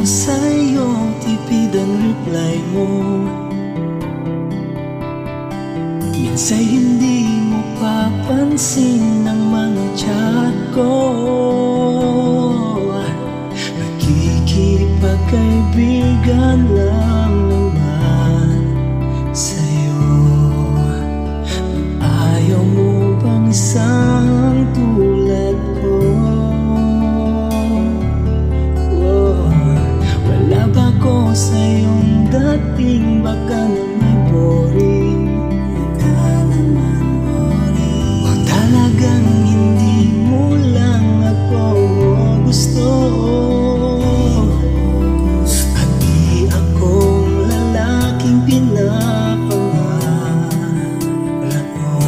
sa'yo, tipid ang reply mo. Minsa'y hindi mo papansin ang mga chat ko. Nakikipagkaibigan lang naman sa'yo. Ayaw mo bang isang tulad ko? Wala ba ko sa iyong dating? Baka naman boring. O talagang hindi mo lang ako gusto? At di akong lalaking pinapangarap mo.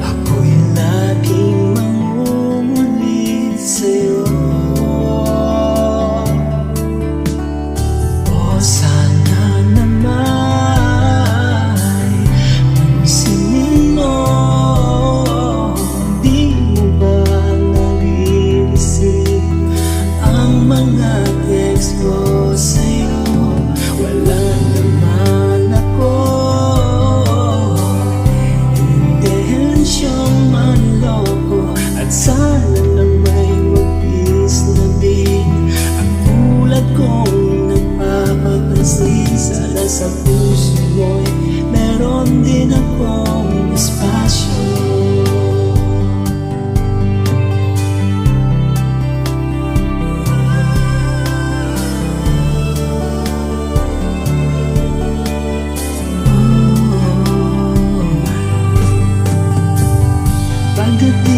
Ako'y laging mangungulit sa'yo. Sana naman pansinin mo, di mo ba nag-iisip ang mga text ko sa'yo? Wala naman ako intensyong manloko, at sana na may mag-is na din ang tulad kong sana sa puso mo'y meron din akong espasyo. Pagdating